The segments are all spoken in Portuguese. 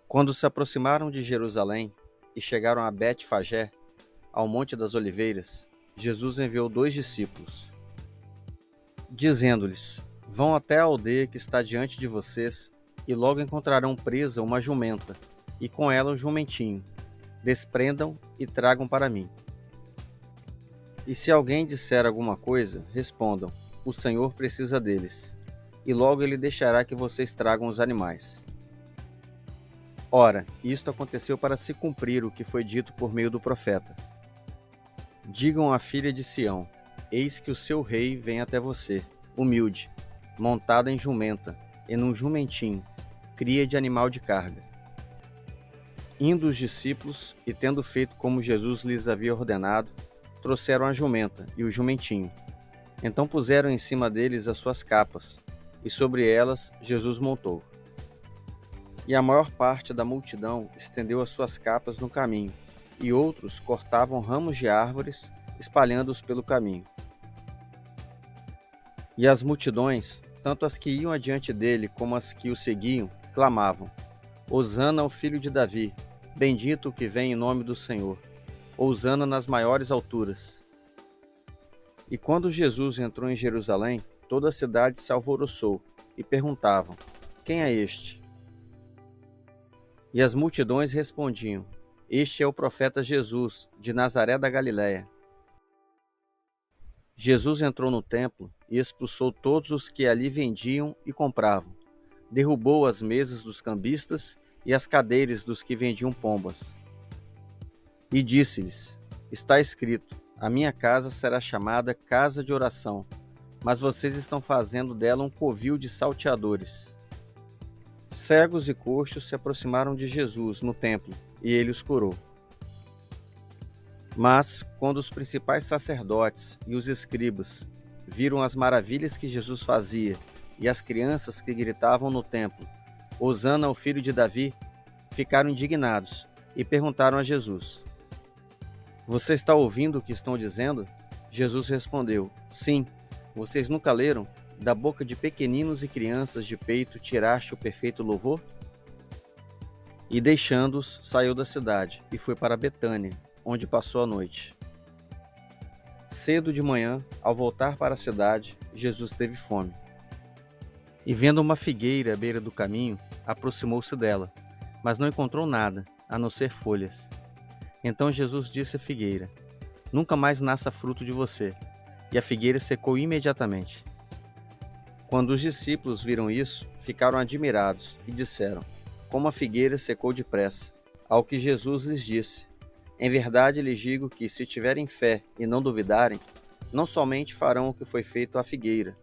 Quando se aproximaram de Jerusalém e chegaram a Bet-Fagé, ao Monte das Oliveiras, Jesus enviou 2 discípulos, dizendo-lhes: Vão até a aldeia que está diante de vocês, e logo encontrarão presa uma jumenta, e com ela um jumentinho. Desprendam e tragam para mim. E se alguém disser alguma coisa, respondam: O Senhor precisa deles, e logo ele deixará que vocês tragam os animais. Ora, isto aconteceu para se cumprir o que foi dito por meio do profeta. Digam à filha de Sião: Eis que o seu rei vem até você, humilde, montado em jumenta, e num jumentinho, cria de animal de carga. Indo os discípulos, e tendo feito como Jesus lhes havia ordenado, trouxeram a jumenta e o jumentinho. Então puseram em cima deles as suas capas, e sobre elas Jesus montou. E a maior parte da multidão estendeu as suas capas no caminho, e outros cortavam ramos de árvores, espalhando-os pelo caminho. E as multidões, tanto as que iam adiante dele como as que o seguiam, clamavam: Hosana ao filho de Davi, bendito o que vem em nome do Senhor, hosana nas maiores alturas. E quando Jesus entrou em Jerusalém, toda a cidade se alvoroçou, e perguntavam: Quem é este? E as multidões respondiam: Este é o profeta Jesus, de Nazaré da Galiléia. Jesus entrou no templo e expulsou todos os que ali vendiam e compravam. Derrubou as mesas dos cambistas e as cadeiras dos que vendiam pombas. E disse-lhes: Está escrito: A minha casa será chamada casa de oração, mas vocês estão fazendo dela um covil de salteadores. Cegos e coxos se aproximaram de Jesus no templo, e ele os curou. Mas, quando os principais sacerdotes e os escribas viram as maravilhas que Jesus fazia e as crianças que gritavam no templo: Hosana ao filho de Davi, ficaram indignados e perguntaram a Jesus: Você está ouvindo o que estão dizendo? Jesus respondeu: Sim, vocês nunca leram? Da boca de pequeninos e crianças de peito tiraste o perfeito louvor? E deixando-os, saiu da cidade e foi para Betânia, onde passou a noite. Cedo de manhã, ao voltar para a cidade, Jesus teve fome. E vendo uma figueira à beira do caminho, aproximou-se dela, mas não encontrou nada, a não ser folhas. Então Jesus disse à figueira: Nunca mais nasça fruto de você. E a figueira secou imediatamente. Quando os discípulos viram isso, ficaram admirados e disseram: Como a figueira secou depressa. Ao que Jesus lhes disse: Em verdade lhes digo que, se tiverem fé e não duvidarem, não somente farão o que foi feito à figueira,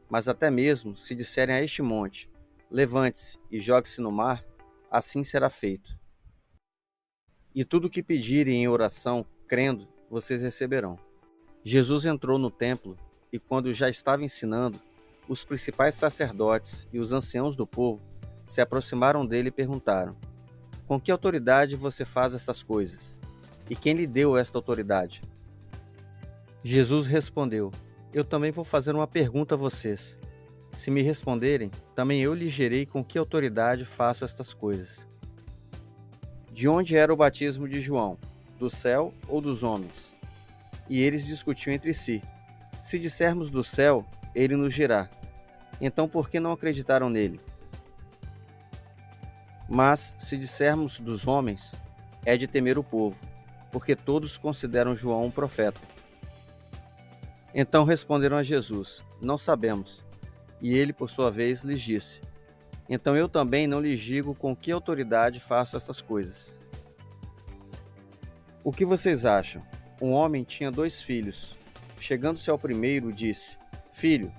mas até mesmo se disserem a este monte: Levante-se e jogue-se no mar, assim será feito. E tudo o que pedirem em oração, crendo, vocês receberão. Jesus entrou no templo e, quando já estava ensinando, os principais sacerdotes e os anciãos do povo se aproximaram dele e perguntaram: Com que autoridade você faz estas coisas? E quem lhe deu esta autoridade? Jesus respondeu: Eu também vou fazer uma pergunta a vocês. Se me responderem, também eu lhes direi com que autoridade faço estas coisas. De onde era o batismo de João? Do céu ou dos homens? E eles discutiam entre si. Se dissermos do céu, ele nos dirá: Então por que não acreditaram nele? Mas, se dissermos dos homens, é de temer o povo, porque todos consideram João um profeta. Então responderam a Jesus: Não sabemos. E ele, por sua vez, lhes disse: Então eu também não lhes digo com que autoridade faço estas coisas. O que vocês acham? Um homem tinha 2 filhos. Chegando-se ao primeiro, disse: Filho,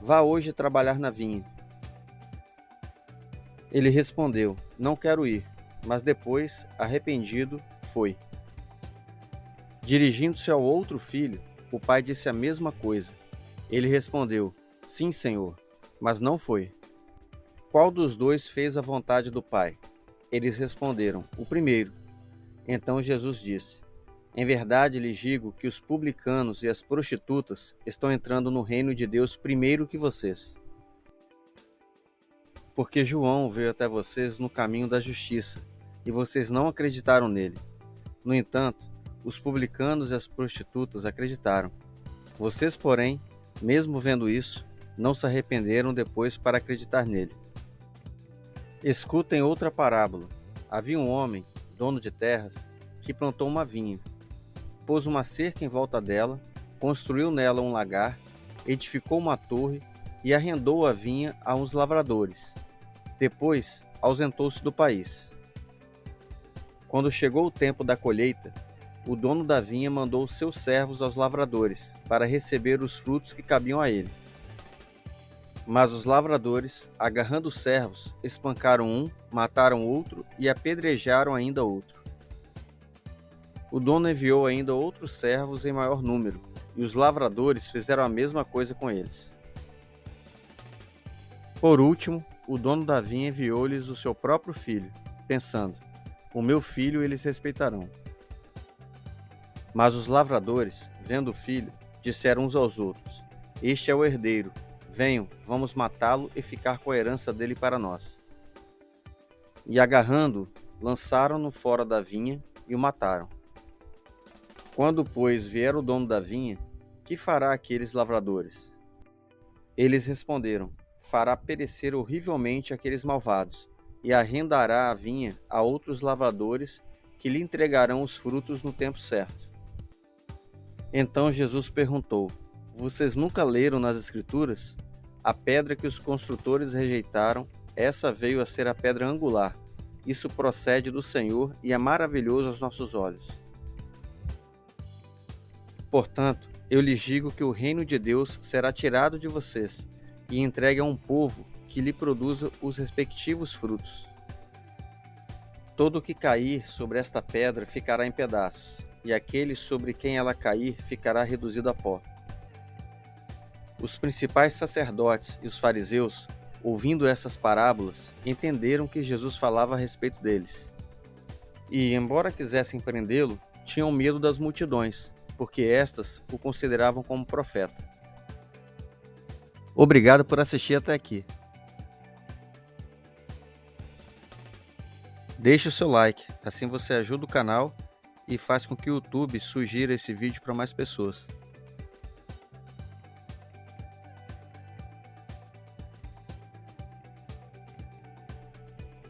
vá hoje trabalhar na vinha. Ele respondeu: Não quero ir. Mas depois, arrependido, foi. Dirigindo-se ao outro filho, o pai disse a mesma coisa. Ele respondeu: Sim, Senhor, mas não foi. Qual dos 2 fez a vontade do pai? Eles responderam: O primeiro. Então Jesus disse: Em verdade lhes digo que os publicanos e as prostitutas estão entrando no reino de Deus primeiro que vocês. Porque João veio até vocês no caminho da justiça, e vocês não acreditaram nele. No entanto, os publicanos e as prostitutas acreditaram. Vocês, porém, mesmo vendo isso, não se arrependeram depois para acreditar nele. Escutem outra parábola. Havia um homem, dono de terras, que plantou uma vinha. Pôs uma cerca em volta dela, construiu nela um lagar, edificou uma torre e arrendou a vinha a uns lavradores. Depois, ausentou-se do país. Quando chegou o tempo da colheita, o dono da vinha mandou seus servos aos lavradores para receber os frutos que cabiam a ele. Mas os lavradores, agarrando os servos, espancaram um, mataram outro e apedrejaram ainda outro. O dono enviou ainda outros servos em maior número, e os lavradores fizeram a mesma coisa com eles. Por último, o dono da vinha enviou-lhes o seu próprio filho, pensando: o meu filho eles respeitarão. Mas os lavradores, vendo o filho, disseram uns aos outros: este é o herdeiro. Venham, vamos matá-lo e ficar com a herança dele para nós. E agarrando-o, lançaram-no fora da vinha e o mataram. Quando, pois, vier o dono da vinha, que fará aqueles lavradores? Eles responderam: fará perecer horrivelmente aqueles malvados, e arrendará a vinha a outros lavradores que lhe entregarão os frutos no tempo certo. Então Jesus perguntou: vocês nunca leram nas Escrituras? A pedra que os construtores rejeitaram, essa veio a ser a pedra angular. Isso procede do Senhor e é maravilhoso aos nossos olhos. Portanto, eu lhes digo que o reino de Deus será tirado de vocês e entregue a um povo que lhe produza os respectivos frutos. Todo o que cair sobre esta pedra ficará em pedaços, e aquele sobre quem ela cair ficará reduzido a pó. Os principais sacerdotes e os fariseus, ouvindo essas parábolas, entenderam que Jesus falava a respeito deles. E, embora quisessem prendê-lo, tinham medo das multidões, porque estas o consideravam como profeta. Obrigado por assistir até aqui. Deixe o seu like, assim você ajuda o canal e faz com que o YouTube sugira esse vídeo para mais pessoas.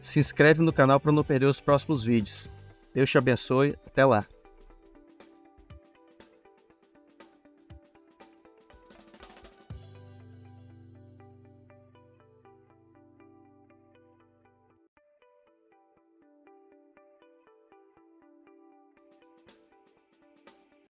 Se inscreve no canal para não perder os próximos vídeos. Deus te abençoe. Até lá.